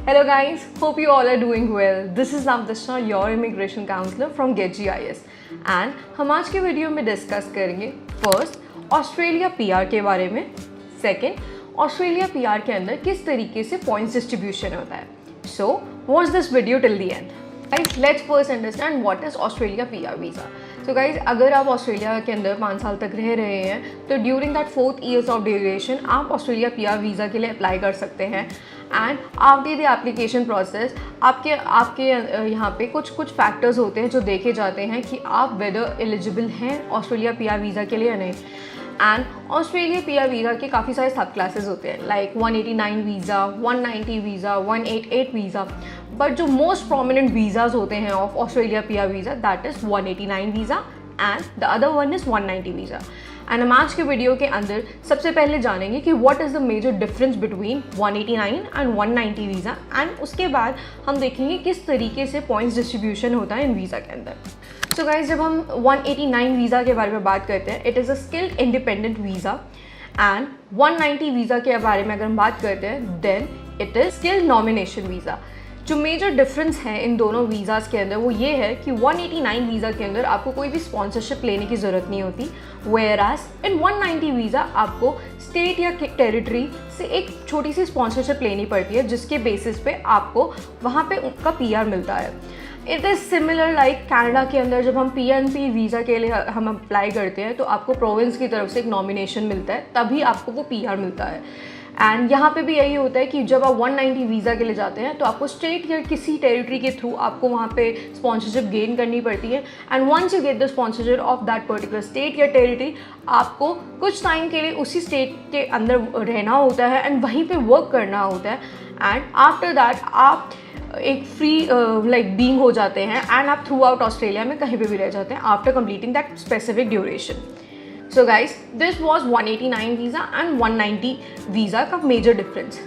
Hello guys, hope you all are doing well. This is Navdashna, your immigration counselor from GetGIS and हम आज के video में discuss करेंगे first Australia PR के बारे में, सेकंड ऑस्ट्रेलिया पीआर के अंदर किस तरीके से पॉइंट्स डिस्ट्रीब्यूशन होता है. So watch this video till the end. Guys let's first understand what is Australia PR visa. So guys अगर आप ऑस्ट्रेलिया के अंदर 5 साल तक रह रहे हैं तो during that 4 years of duration आप ऑस्ट्रेलिया पीआर वीज़ा के लिए अप्लाई कर सकते हैं. And after the application process आपके यहाँ पे कुछ फैक्टर्स होते हैं जो देखे जाते हैं कि आप वेदर एलिजिबल हैं ऑस्ट्रेलिया पीआर वीज़ा के लिए या नहीं. एंड ऑस्ट्रेलिया पीआर वीज़ा के काफ़ी सारे सब क्लासेस होते हैं like 189 visa, 190 visa, 188 visa. But जो मोस्ट प्रोमिनेंट वीज़ाज होते हैं of Australia PR visa that is 189 visa and the other one is 190 visa. And हम आज के वीडियो के अंदर सबसे पहले जानेंगे कि what is the major difference between 189 and 190 visa. And उसके बाद हम देखेंगे किस तरीके से पॉइंट्स डिस्ट्रीब्यूशन होता है इन वीज़ा के अंदर. सो गाइज जब हम 189 वीज़ा के बारे में बात करते हैं it is a skilled independent visa. And 190 visa के बारे में अगर हम बात करते हैं then it is skilled nomination visa. जो मेजर डिफरेंस है इन दोनों वीज़ाज़ के अंदर वो ये है कि 189 वीज़ा के अंदर आपको कोई भी स्पॉन्सरशिप लेने की ज़रूरत नहीं होती, वेयरएज़ इन 190 वीज़ा आपको स्टेट या टेरिटरी से एक छोटी सी स्पॉन्सरशिप लेनी पड़ती है जिसके बेसिस पे आपको वहाँ पे उनका पीआर मिलता है. It is similar like Canada के अंदर जब हम PNP वीज़ा के लिए हम अप्लाई करते हैं तो आपको प्रोविंस की तरफ से एक नॉमिनेशन मिलता है तभी आपको वो पीआर मिलता है. एंड यहाँ पे भी यही होता है कि जब आप 190 वीज़ा के लिए जाते हैं तो आपको स्टेट या किसी टेरिटरी के थ्रू आपको वहाँ पे स्पॉन्सरशिप गेन करनी पड़ती है. And once you get the sponsorship of that particular state या टेरिटरी आपको कुछ टाइम के लिए उसी स्टेट के अंदर रहना होता है एंड वहीं पे वर्क करना होता है. एंड आफ्टर दैट आप एक फ्री लाइक बीइंग हो जाते हैं एंड आप थ्रू आउट ऑस्ट्रेलिया में कहीं पे भी रह जाते हैं after completing that specific duration. So guys, this was 189 visa and 190 visa का मेजर डिफरेंस.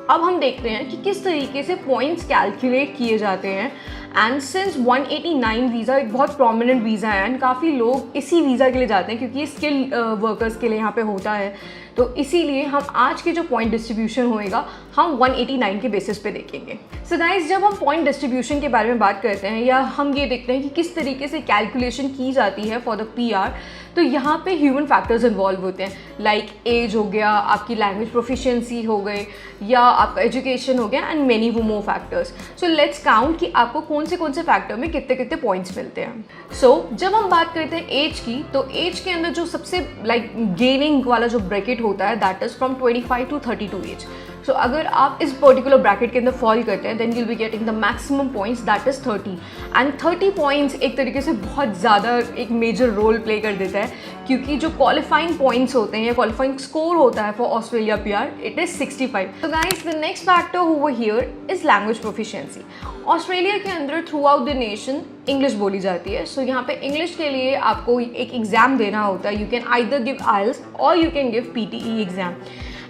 अब हम देखते हैं कि किस तरीके से पॉइंट्स कैलकुलेट किए जाते हैं. एंड सिंस 189 वीज़ा एक बहुत प्रोमिनेंट वीज़ा है एंड काफ़ी लोग इसी वीज़ा के लिए जाते हैं क्योंकि ये स्किल वर्कर्स के लिए यहाँ पे होता है, तो इसीलिए हम आज के जो पॉइंट डिस्ट्रीब्यूशन होएगा हम 189 के बेसिस पे देखेंगे. सो गाइज जब हम पॉइंट डिस्ट्रीब्यूशन के बारे में बात करते हैं या हम ये देखते हैं कि किस तरीके से कैलकुलेशन की जाती है फॉर द पीआर, तो यहाँ पे ह्यूमन फैक्टर्स इन्वॉल्व होते हैं लाइक एज हो गया, आपकी लैंग्वेज प्रोफिशिएंसी हो गई या आपका एजुकेशन हो गया एंड मेनी वो मोर फैक्टर्स. सो लेट्स काउंट कि आपको कौन से फैक्टर में कितने कितने पॉइंट्स मिलते हैं. सो जब हम बात करते हैं एज की तो एज के अंदर जो सबसे लाइक गेनिंग वाला जो ब्रैकेट होता है that is from 25 to 32 age. So अगर आप इस पर्टिकुलर ब्रैकेट के अंदर फॉल करते हैं then you will be getting the maximum points that is 30. And 30 points एक तरीके से बहुत ज़्यादा एक मेजर रोल प्ले कर देता है क्योंकि जो क्वालिफाइंग पॉइंट्स होते हैं या क्वालिफाइंग स्कोर होता है for Australia PR it is 65. So guys the next factor over here is language proficiency. Australia के अंदर through out the nation English बोली जाती है. सो यहाँ पे इंग्लिश के लिए आपको एक एग्ज़ाम देना होता है. You can either give IELTS और you can give PTE exam.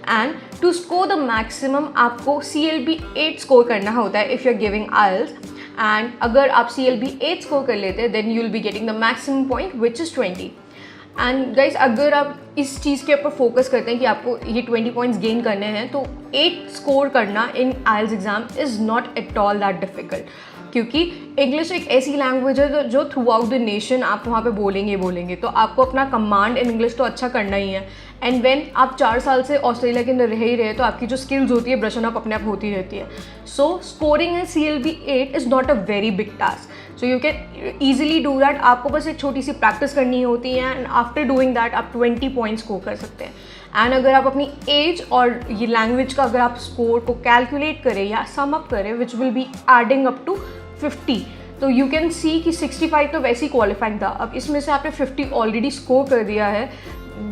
And to score the maximum आपको CLB 8 स्कोर करना होता है if you are giving IELTS. And अगर आप CLB 8 स्कोर कर लेते हैं then you will be getting the maximum point which is 20. And guys अगर आप इस चीज़ के ऊपर फोकस करते हैं कि आपको ये 20 पॉइंट्स गेन करने हैं तो 8 स्कोर करना इन IELTS exam is not at all that difficult क्योंकि इंग्लिश एक ऐसी लैंग्वेज है जो थ्रू आउट द नेशन आप वहाँ पे बोलेंगे तो आपको अपना कमांड इन इंग्लिश तो अच्छा करना ही है. एंड व्हेन आप 4 साल से ऑस्ट्रेलिया के अंदर रह ही रहे तो आपकी जो स्किल्स होती है ब्रशन अप अपने आप होती रहती है. So scoring in CLB 8 is not a very big task. So you can easily do that. आपको बस एक छोटी सी प्रैक्टिस करनी होती है एंड आफ्टर डूइंग दैट आप 20 पॉइंट्स स्कोर कर सकते हैं. एंड अगर आप अपनी एज और ये लैंग्वेज का अगर आप स्कोर को कैलकुलेट करें या सम अप करें which will be adding up to 50 तो यू कैन सी कि 65 तो वैसे ही क्वालिफाइंग था. अब इसमें से आपने 50 ऑलरेडी स्कोर कर दिया है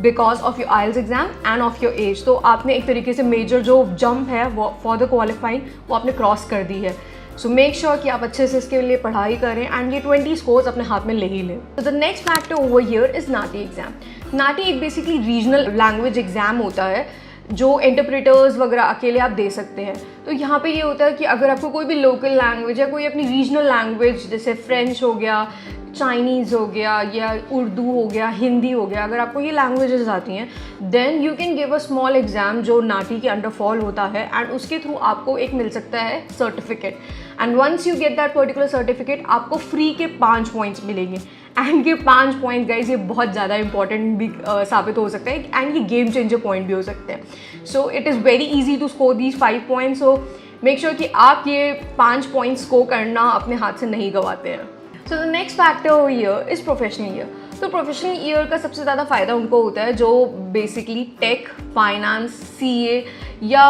because of your IELTS exam end of your age. तो आपने एक तरीके से मेजर जो जंप है वो फॉर द क्वालिफाइंग वो आपने क्रॉस कर दी है. सो मेक श्योर कि आप अच्छे से इसके लिए पढ़ाई करें एंड ये 20 स्कोर्स अपने हाथ में ले ही लें. तो the next factor over here is NAATI exam. NAATI एक बेसिकली रीजनल लैंग्वेज एग्जाम होता है जो इंटरप्रेटर्स वगैरह अकेले आप दे सकते हैं. तो यहाँ पे ये होता है कि अगर आपको कोई भी लोकल लैंग्वेज या कोई अपनी रीजनल लैंग्वेज जैसे फ्रेंच हो गया, चाइनीज़ हो गया या उर्दू हो गया, हिंदी हो गया, अगर आपको ये लैंग्वेजेस आती हैं then you can give a small exam जो नाटी के अंडर फॉल होता है एंड उसके थ्रू आपको एक मिल सकता है certificate and once you get that particular certificate आपको फ्री के 5 पॉइंट्स मिलेंगे एंड ये 5 पॉइंट गाइज ये बहुत ज़्यादा इंपॉर्टेंट भी साबित हो सकता है एंड ये गेम चेंजर पॉइंट भी हो सकते हैं। So it is very easy to score these 5 points. So make sure कि आप ये 5 पॉइंट स्कोर करना अपने हाथ से नहीं गंवाते हैं। So the next factor year is professional year. तो प्रोफेशनल ईयर का सबसे ज़्यादा फ़ायदा उनको होता है जो बेसिकली टेक, फाइनेंस, सीए या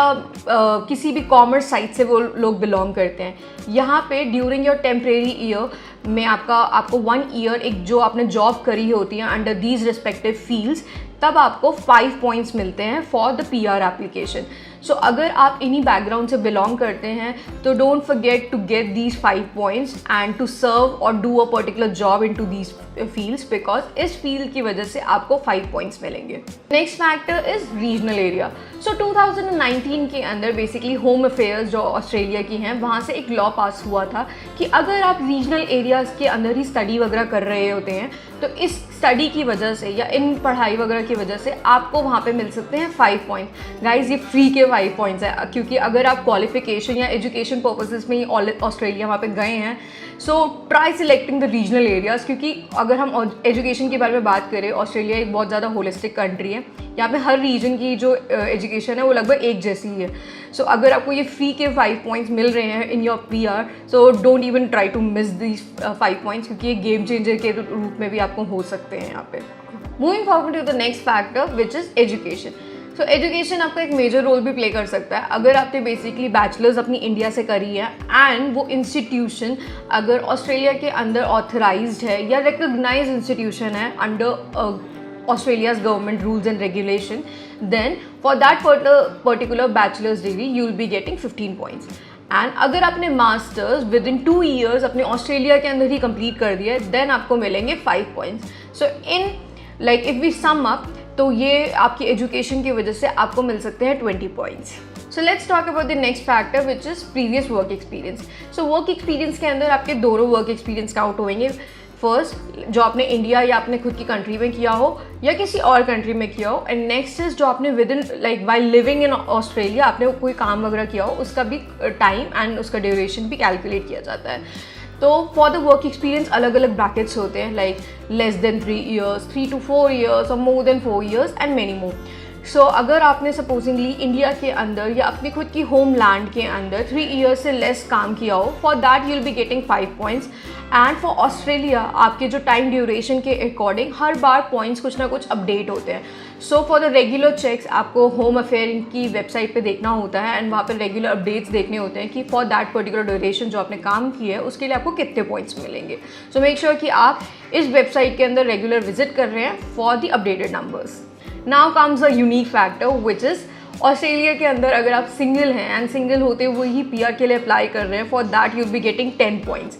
किसी भी कॉमर्स साइट से वो लोग बिलोंग करते हैं। यहाँ पे ड्यूरिंग योर टेम्परेरी ईयर में आपको 1 ईयर एक जो आपने जॉब करी होती है अंडर दीज रिस्पेक्टिव फील्ड्स, तब आपको 5 पॉइंट्स मिलते हैं for the PR application. So अगर आप इन्हीं बैकग्राउंड से बिलोंग करते हैं तो don't forget to get these 5 points and to serve or do a particular job in to these fields because इस फील्ड की वजह से आपको 5 पॉइंट्स मिलेंगे। Next factor is regional area. So 2019 के अंदर बेसिकली होम अफेयर्स जो ऑस्ट्रेलिया की हैं वहाँ से एक लॉ पास हुआ था कि अगर आप रीजनल एरियाज़ के अंदर ही स्टडी वगैरह कर रहे होते हैं तो इस स्टडी की वजह से या इन पढ़ाई वगैरह की वजह से आपको वहाँ पे मिल सकते हैं 5 पॉइंट। गाइज ये फ्री के 5 पॉइंट्स है क्योंकि अगर आप क्वालिफिकेशन या एजुकेशन पर्पसेस में ही ऑस्ट्रेलिया वहाँ पे गए हैं so try selecting the regional areas. क्योंकि अगर हम एजुकेशन के बारे में बात करें ऑस्ट्रेलिया एक बहुत ज़्यादा होलिस्टिक कंट्री है। यहाँ पे हर रीजन की जो एजुकेशन है वो लगभग एक जैसी ही है। सो अगर आपको ये फ्री के 5 पॉइंट्स मिल रहे हैं in your PR so don't even try to miss these 5 points क्योंकि ये गेम चेंजर के रूप में भी आपको हो सकते हैं यहाँ पे। Moving forward to the next factor which is education. So education आपका एक मेजर रोल भी प्ले कर सकता है। अगर आपने बेसिकली बैचलर्स अपनी इंडिया से करी है एंड वो इंस्टीट्यूशन अगर ऑस्ट्रेलिया के अंदर ऑथराइज्ड है या रिकग्नाइज इंस्टीट्यूशन है under Australia's government rules and regulation, then for that particular bachelor's degree you will be getting 15 points. And अगर आपने मास्टर्स विद इन 2 years अपने ऑस्ट्रेलिया के अंदर ही कंप्लीट कर दिया है देन आपको मिलेंगे 5 points. So in like if we sum up तो ये आपकी एजुकेशन की वजह से आपको मिल सकते हैं 20 points. So let's talk about the next factor which is previous work experience. So work experience के अंदर आपके दोनों वर्क एक्सपीरियंस काउंट होंगे। फर्स्ट जो आपने इंडिया या अपने खुद की कंट्री में किया हो या किसी और कंट्री में किया हो एंड नेक्स्ट इज जो आपने with in like while living in Australia आपने कोई काम वगैरह किया हो उसका भी टाइम एंड उसका ड्यूरेशन भी कैलकुलेट किया जाता है। तो फॉर द वर्क एक्सपीरियंस अलग अलग ब्रैकेट्स होते हैं like less than 3 years, 3 to 4 years or more than 4 years and many more. So अगर आपने सपोजिंगली इंडिया के अंदर या अपनी खुद की होम लैंड के अंदर 3 years से लेस काम किया हो for that you will be getting 5 points and for Australia आपके जो टाइम ड्यूरेशन के अकॉर्डिंग हर बार पॉइंट्स कुछ ना कुछ अपडेट होते हैं। So for the regular checks आपको होम अफेयर की वेबसाइट पे देखना होता है एंड वहाँ पर रेगुलर अपडेट्स देखने होते हैं कि फॉर दैट पर्टिकुलर ड्यूरेशन जो आपने काम किया है उसके लिए आपको कितने पॉइंट्स मिलेंगे। सो मेक श्योर कि आप इस वेबसाइट के अंदर रेगुलर विजिट कर रहे हैं for the updated numbers. Now comes a unique factor which is Australia के अंदर अगर आप सिंगल हैं एंड सिंगल होते हुए ही PR के लिए अप्लाई कर रहे हैं for that you will be getting 10 points.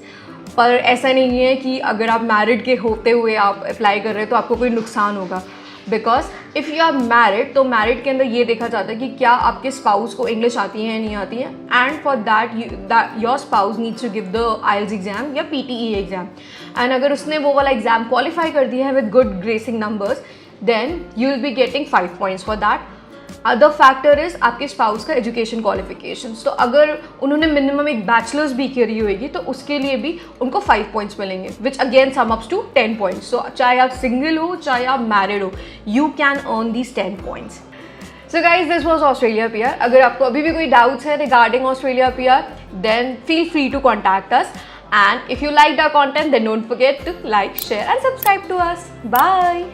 पर ऐसा नहीं है कि अगर आप मैरिड के होते हुए आप अप्लाई कर रहे हैं तो आपको कोई नुकसान होगा because if you are married तो मैरिड के अंदर ये देखा जाता है कि क्या आपके स्पाउस को इंग्लिश आती है या नहीं आती है and for that your spouse needs to give the IELTS exam या PTE एग्जाम एंड अगर उसने वो वाला एग्जाम क्वालिफाई कर दिया है with good gracing numbers then you will be getting 5 points for that. Other factor is आपके spouse का एजुकेशन क्वालिफिकेशंस। तो अगर उन्होंने मिनिमम एक बैचलर्स भी करी होगी तो उसके लिए भी उनको 5 पॉइंट्स मिलेंगे which again sum ups to 10 points. So चाहे आप सिंगल हो चाहे आप मैरिड हो you can earn these 10 points. So guys this was Australia PR। अगर आपको अभी भी कोई डाउट्स है regarding Australia PR then feel free to contact us and if you liked our content then don't forget to like, share and subscribe to us. Bye.